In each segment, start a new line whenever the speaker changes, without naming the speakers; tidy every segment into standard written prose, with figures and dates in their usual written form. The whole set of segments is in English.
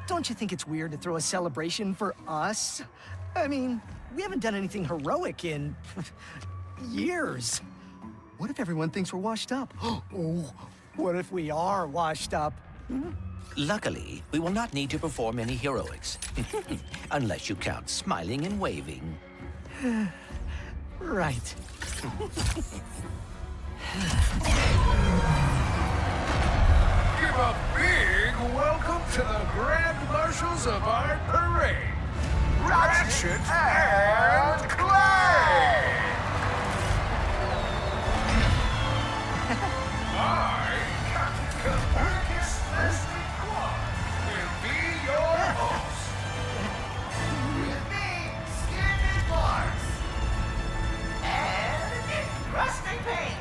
Don't you think it's weird to throw a celebration for us? I mean, we haven't done anything heroic in years. What if everyone thinks we're washed up? Oh, what if we are washed up?
Luckily, we will not need to perform any heroics. Unless you count smiling and waving.
Right.
Give a big welcome to the Grand Marshals of our parade, Ratchet and Clank! I, Captain Copernicus Leslie Clark, will be your host. With me, Skinny Parks. And Rusty Pink.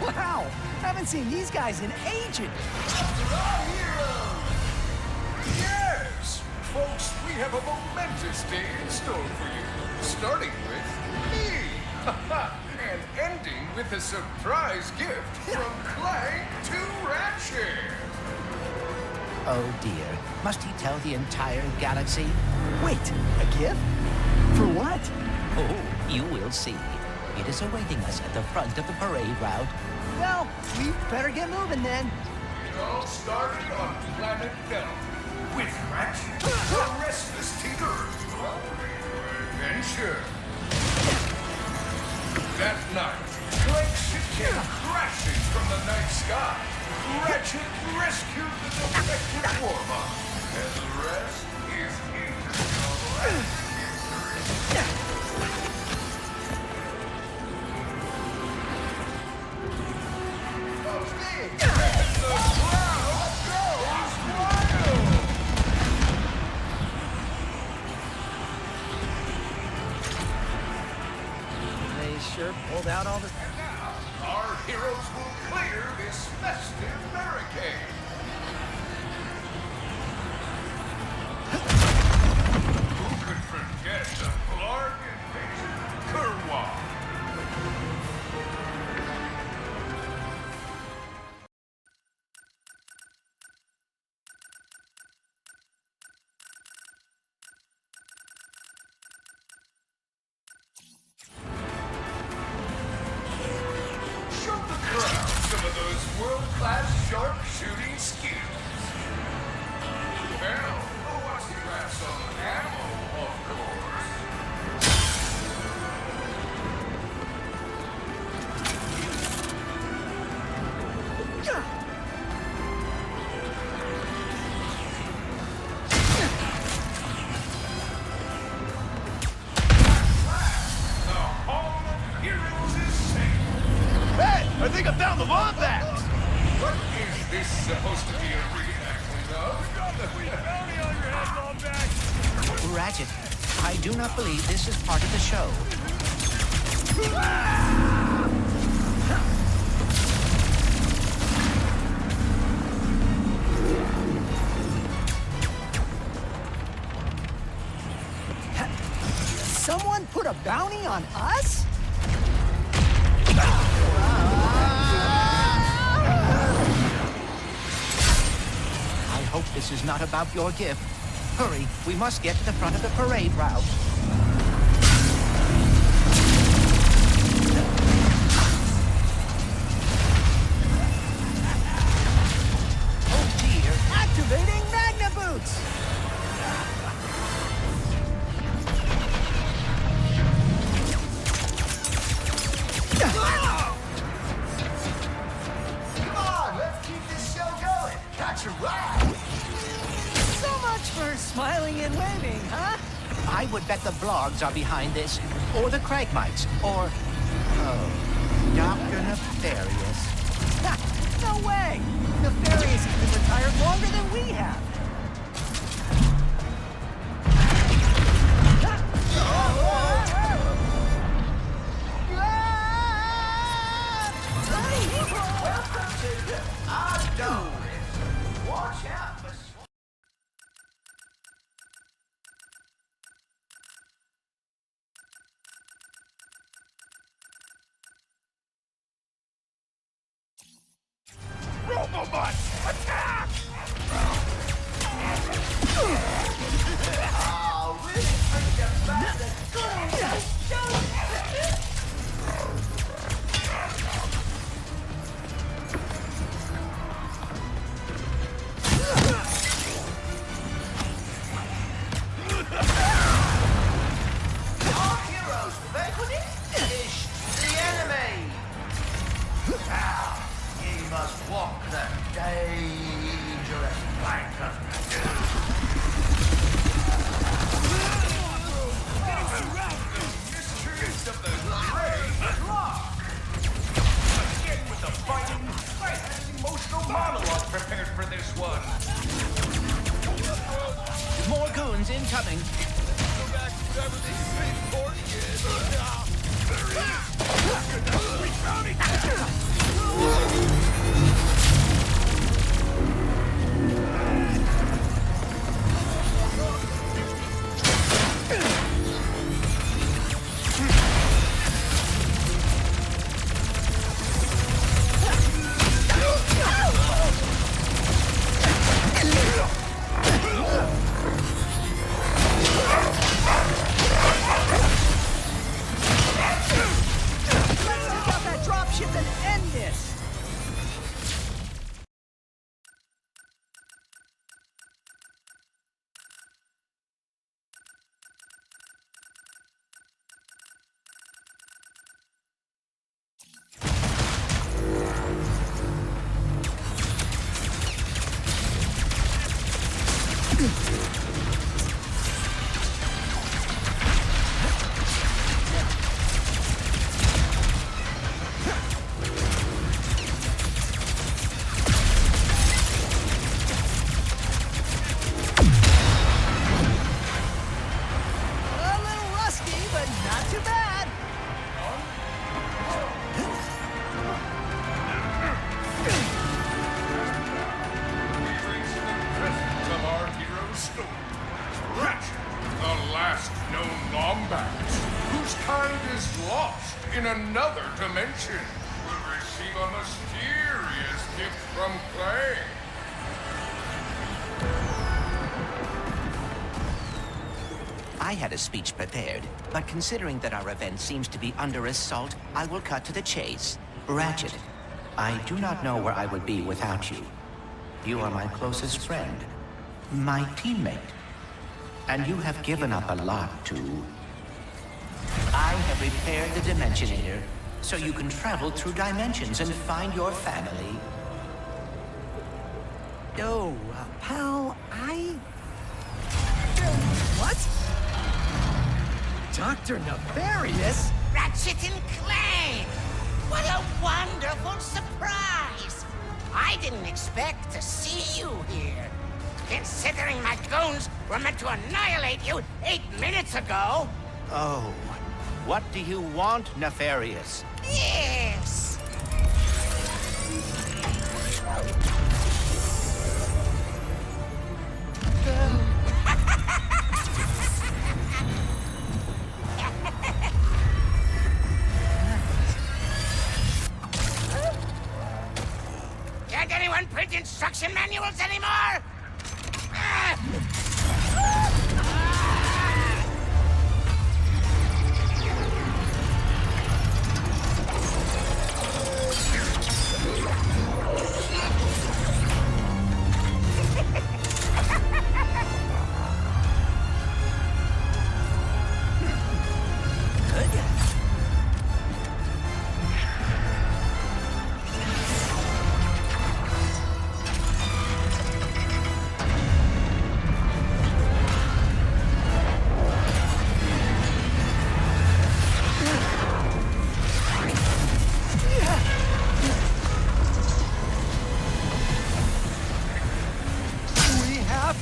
Wow, haven't seen these guys in ages.
Our heroes! Yes! Folks, we have a momentous day in store for you. Starting with me. And ending with a surprise gift from Clank to Ratchet.
Oh dear, must he tell the entire galaxy?
Wait, a gift? For what?
Oh, you will see. It is awaiting us at the front of the parade route.
Well, we better get moving then.
It all started on planet Delta with Ratchet, the restless tinkerer, hungry for adventure. That night, Clank ship came crashing from the night sky. Ratchet rescued the defective warbot, and the rest is history. And the crowd goes wild!
They sure pulled out all the...
And now, our heroes will clear this festive barricade. Who could forget the Clark invasion of Kerwar? Show the crowd some of those world-class sharpshooting skills. Well, what's the graphs on ammo, of course. The home of heroes is safe.
Hey, I think I found the bomb back!
What is this supposed to be a reenactment of?
Ratchet, I do not believe this is part of the show.
Someone put a bounty on us?
I hope this is not about your gift. Hurry, we must get to the front of the parade route. Oh dear.
Activating Magna Boots!
Come on, let's keep this show going. Got you right.
So much for smiling and waving, huh?
I would bet the blogs are behind this, or the Cragmites, or... Oh, Dr. Nefarious.
Ha, no way! Nefarious has been retired longer than we have.
Welcome to the outdoors. Watch out for
Turbo Butt! Attack!
Oh, really? Bring them back the good old Our heroes, vanquished the enemy. Now, ye must walk the dangerous plank of
Mysteries of the Great Block. Again with the fighting. I had an emotional monologue prepared for this one.
More goons incoming.
Go back to whatever this big party is. We found it!
Let's take out that dropship and end this! A little rusty, but not too bad.
We reach the present of our hero's story. Ratchet, the last known Lombax, whose kind is lost in another dimension, will receive a mysterious gift from Clank.
I had a speech prepared, but considering that our event seems to be under assault, I will cut to the chase. Ratchet, I do not know where I would be without you. You are my closest friend, my teammate, and you have given up a lot to... I have repaired the Dimensionator, so you can travel through dimensions and find your family.
Oh, pal, What? Dr. Nefarious?
Ratchet and Clank! What a wonderful surprise! I didn't expect to see you here. Considering my goons were meant to annihilate you 8 minutes ago.
Oh, what do you want, Nefarious?
Yes! Can't anyone print instruction manuals anymore?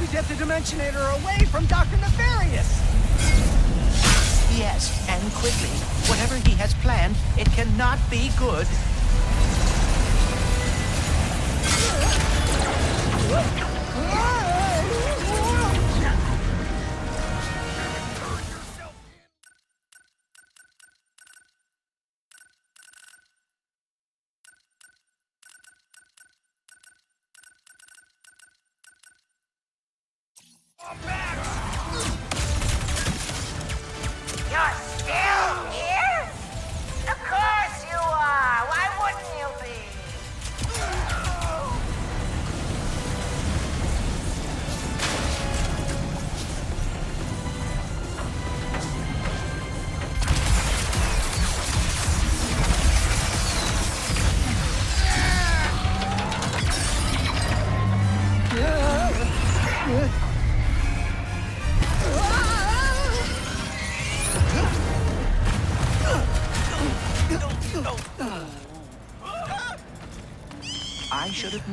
We get the Dimensionator away from Dr. Nefarious!
Yes, and quickly. Whatever he has planned, it cannot be good.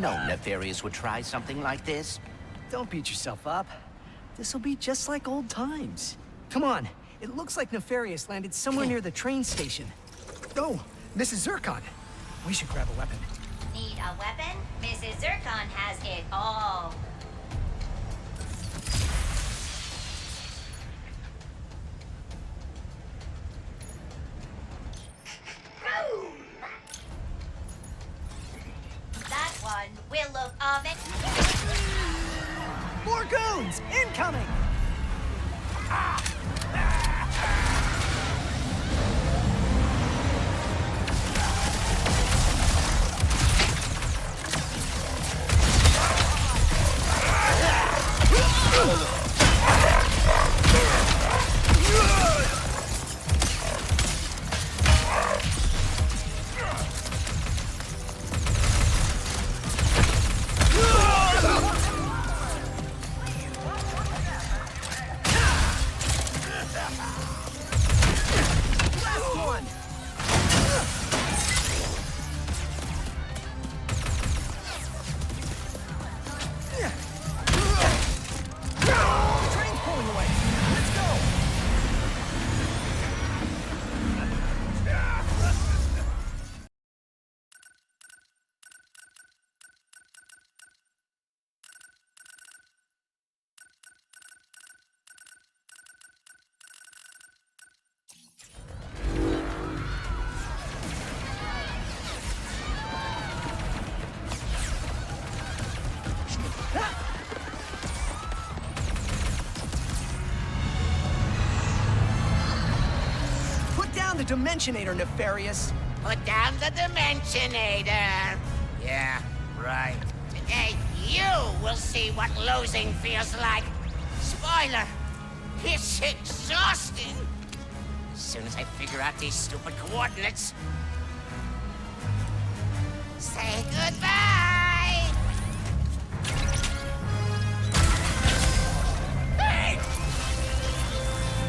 known Nefarious would try something like this.
Don't beat yourself up. This'll be just like old times. Come on, it looks like Nefarious landed somewhere near the train station. Oh, Mrs. Zircon. We should grab a weapon.
Need a weapon? Mrs. Zircon has it all. That one will look oven.
More goons! Incoming! The Dimensionator, Nefarious.
Put down the Dimensionator. Yeah, right. Today, you will see what losing feels like. Spoiler, it's exhausting. As soon as I figure out these stupid coordinates. Say goodbye. Hey!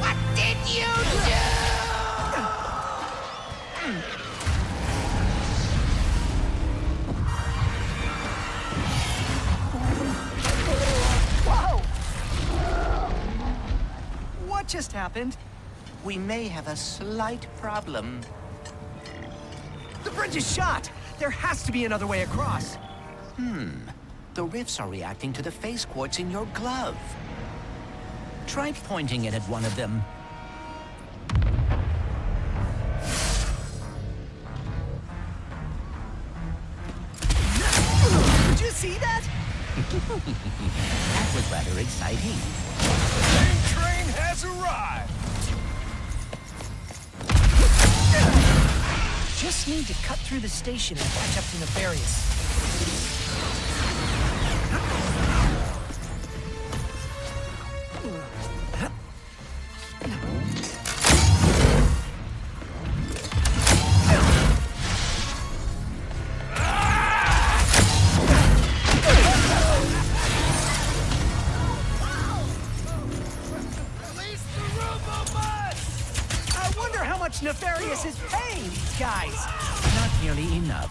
What did you do?
Whoa! What just happened?
We may have a slight problem.
The bridge is shot! There has to be another way across.
The rifts are reacting to the phase quartz in your glove. Try pointing it at one of them.
Did you see that?
That was rather exciting.
Main train has arrived!
Just need to cut through the station and catch up to Nefarious. Nefarious is paying these guys.
Not nearly enough.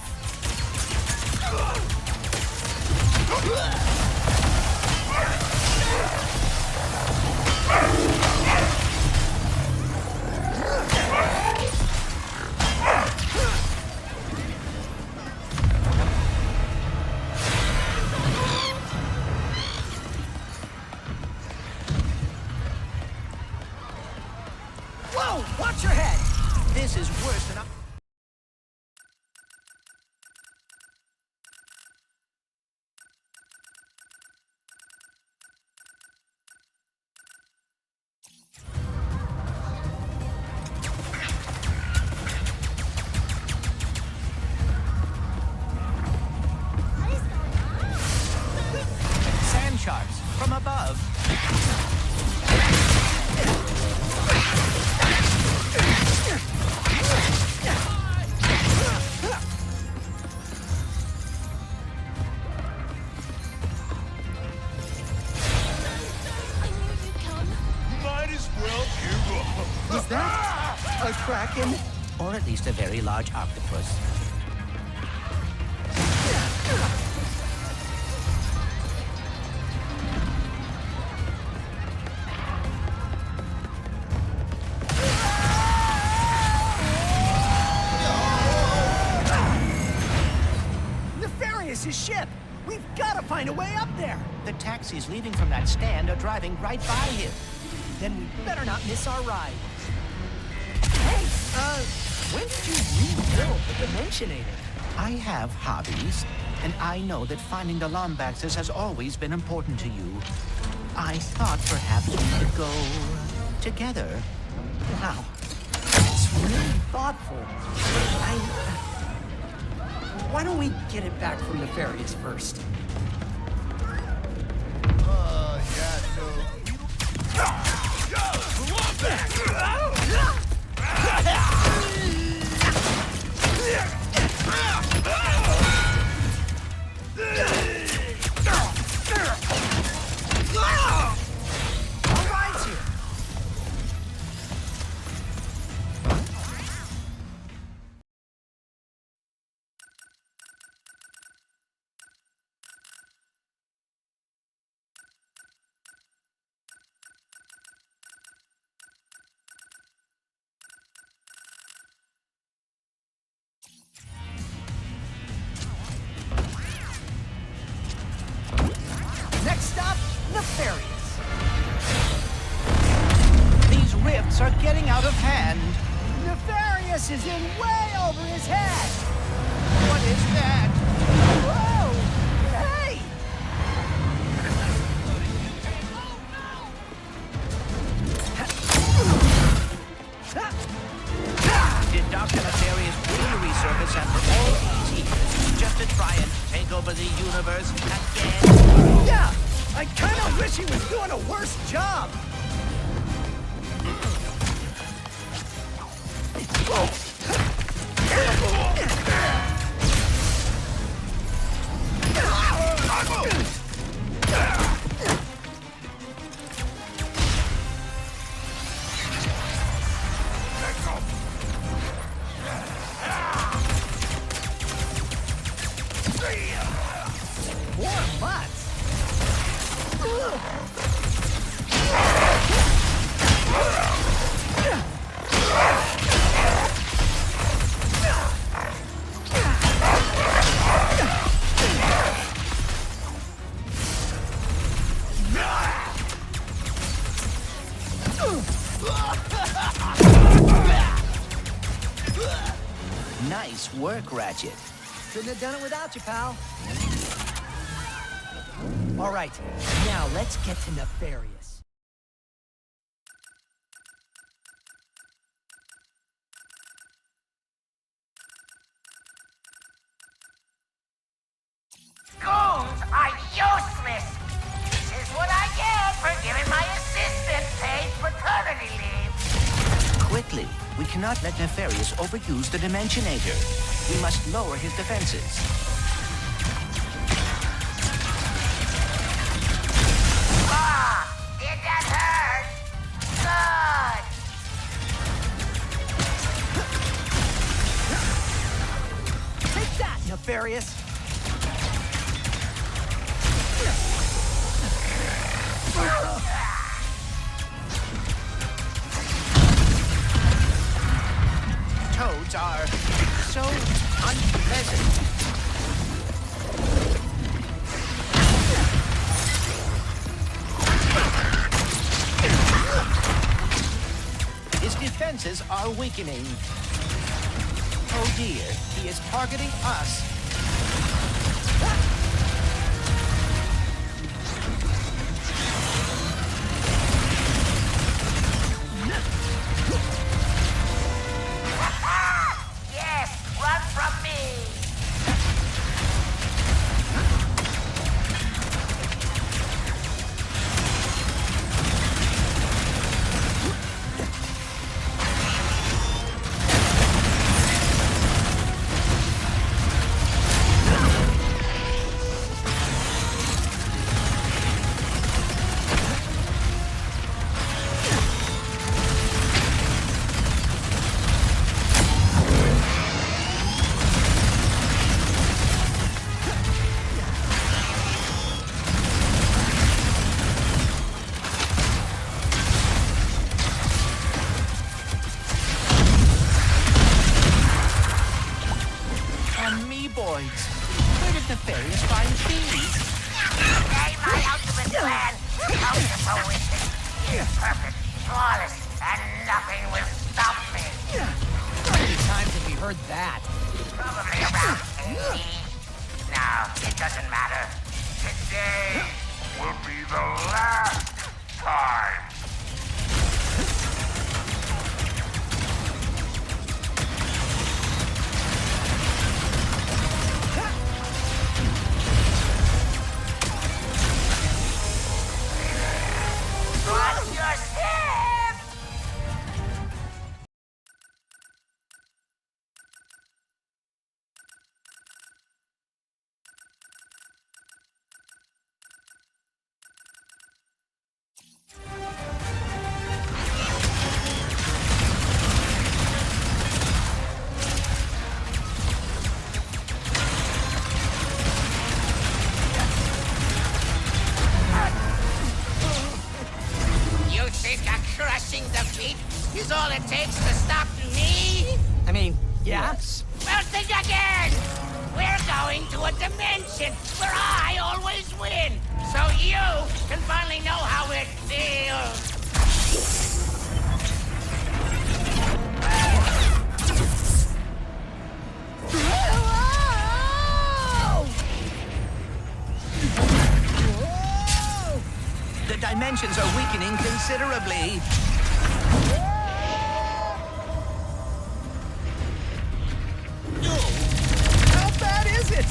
Whoa! Watch your head!
This is worse than I... Sand sharks from above.
Is that a kraken?
Or at least a very large octopus.
We've got to find a way up there.
The taxis leaving from that stand are driving right by him.
Then we better not miss our ride. Hey, when did you rebuild the Dimensionator?
I have hobbies, and I know that finding the Lombaxes has always been important to you. I thought perhaps we could go together.
Wow, that's really thoughtful. Why don't we get it back from Nefarious first?
Yeah, so...
All ride's here. Next stop, Nefarious.
These rifts are getting out of hand.
Nefarious is in way over his head.
What is that?
Whoa! Hey!
Did Dr. Nefarious really resurface after all these years just to try and take over the universe again?
Yeah! I kind of wish he was doing a worse job. More butts.
Nice work, Ratchet.
Couldn't have done it without you, pal. All right, now let's get to Nefarious.
Goons are useless. This is what I get for giving my assistant paid paternity leave.
Quickly, we cannot let Nefarious overuse the Dimensionator. We must lower his defenses.
Did that hurt? Good.
Take that, Nefarious.
Toads are so unpleasant. His defenses are weakening. Oh dear, he is targeting us.
Yes, run from me. flawless, and nothing will stop me.
How many times have we heard that?
Probably around 80. No, it doesn't matter. Today will be the last time. Watch your step! You think a crushing defeat is all it takes to stop me?
I mean, yeah.
Well, think again! We're going to a dimension where I always win, so you can finally know how it feels.
The dimensions are weakening considerably.
How bad is it?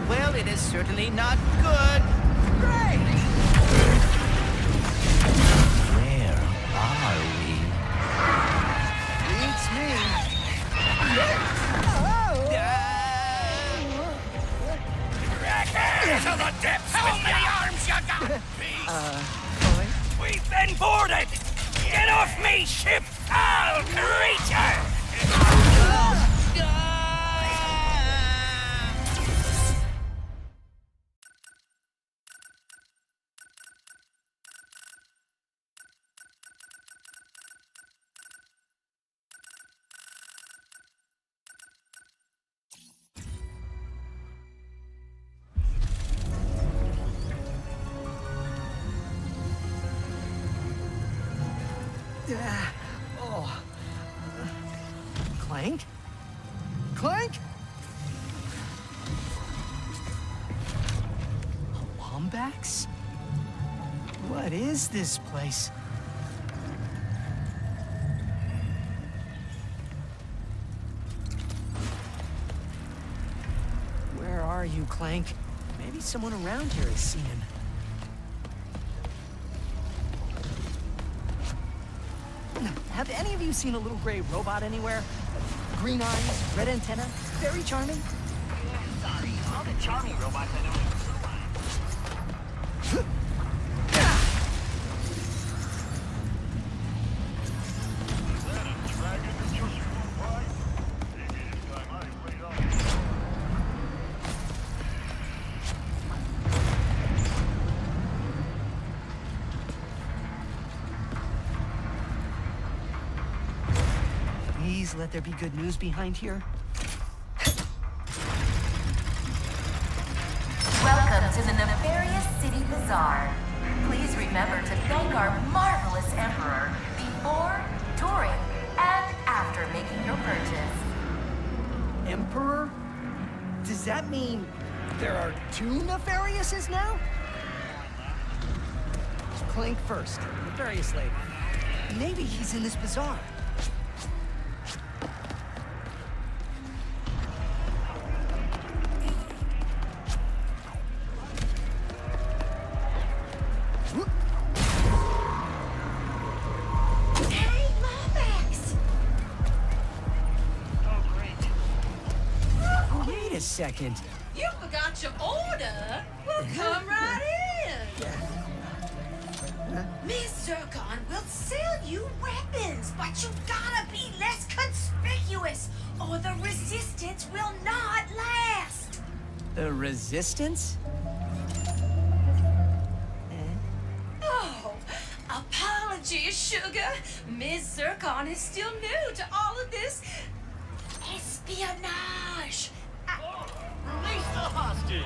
Well, it is certainly not good.
Great!
Where are we?
Beats me.
To the depths! How many arms you got?
Boy.
We've been boarded! Get off me, ship, foul creature!
Oh. Clank? Clank? A Wombax? What is this place? Where are you, Clank? Maybe someone around here has seen him. Have any of you seen a little gray robot anywhere? Green eyes, red antenna, very charming.
Sorry, all the charming robots I know.
Please let there be good news behind here.
Welcome to the nefarious City Bazaar. Please remember to thank our marvelous Emperor before, during, and after making your purchase.
Emperor? Does that mean there are two Nefariouses now? Clank first, Nefarious later. Maybe he's in this bazaar.
Hey, Momax!
Wait a second.
You forgot your order? Well, come right in. Miss Zircon will sell you weapons, but you gotta be less conspicuous, or the resistance will not last.
The Resistance?
Oh, apologies, sugar. Miss Zircon is still new to all of this espionage.
Release the hostage!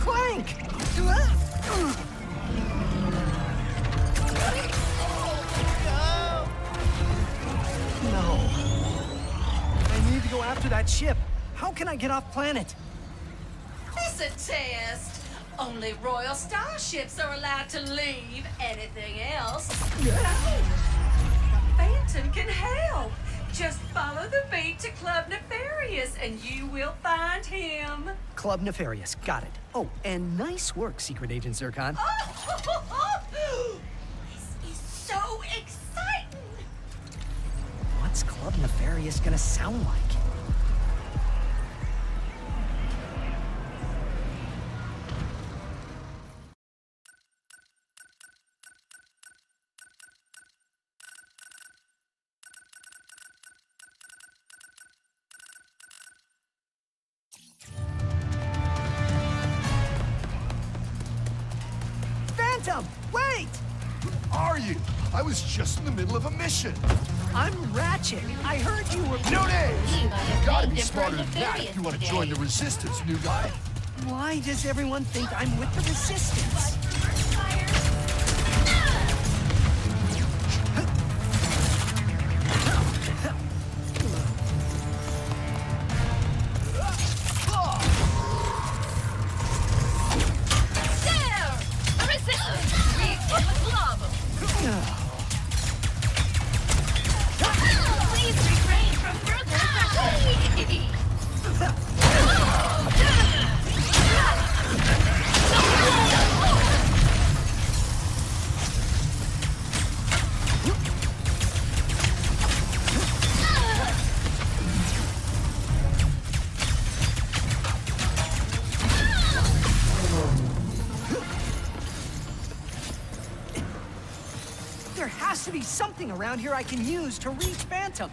Clank! No. I need to go after that ship. How can I get off planet?
It's a test. Only royal starships are allowed to leave. Anything else? No. Phantom can help. Just follow the beat to Club Nefarious and you will find him.
Club Nefarious, got it. Oh, and nice work, Secret Agent Zircon.
This is so exciting!
What's Club Nefarious gonna sound like? Phantom, wait!
Who are you? I was just in the middle of a mission.
I'm Ratchet. I heard you were...
No names!
You might have
You gotta
been
be
to
smarter than that
Nefarious
if you want to
today.
join the Resistance, new guy.
Why does everyone think I'm with the Resistance?
There! The resistance! Reform the club! Please refrain from further attack.
There has to be something around here I can use to reach Phantom.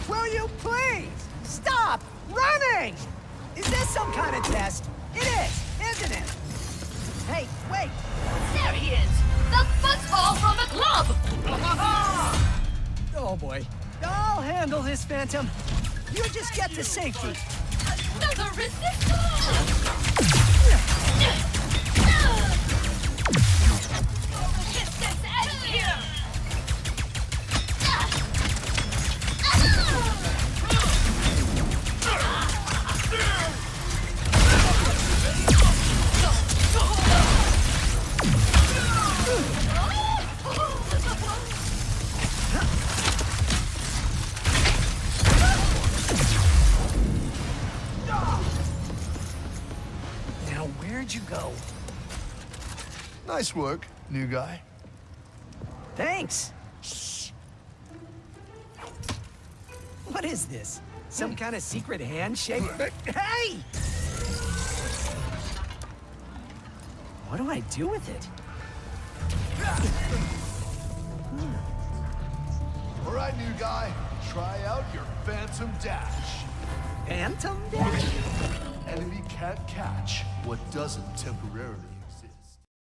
Will you please stop running? Is this some kind of test? It is, isn't it? Hey, wait.
There he is! The football from the club!
Oh boy. I'll handle this, Phantom. You just get to safety.
Another resistance! Resistance out here!
Now, where'd you go?
Nice work, new guy.
Thanks. What is this? Some kind of secret handshake? Hey! What do I do with it?
All right, new guy. Try out your Phantom Dash.
Phantom Dash?
Enemy can't catch what doesn't temporarily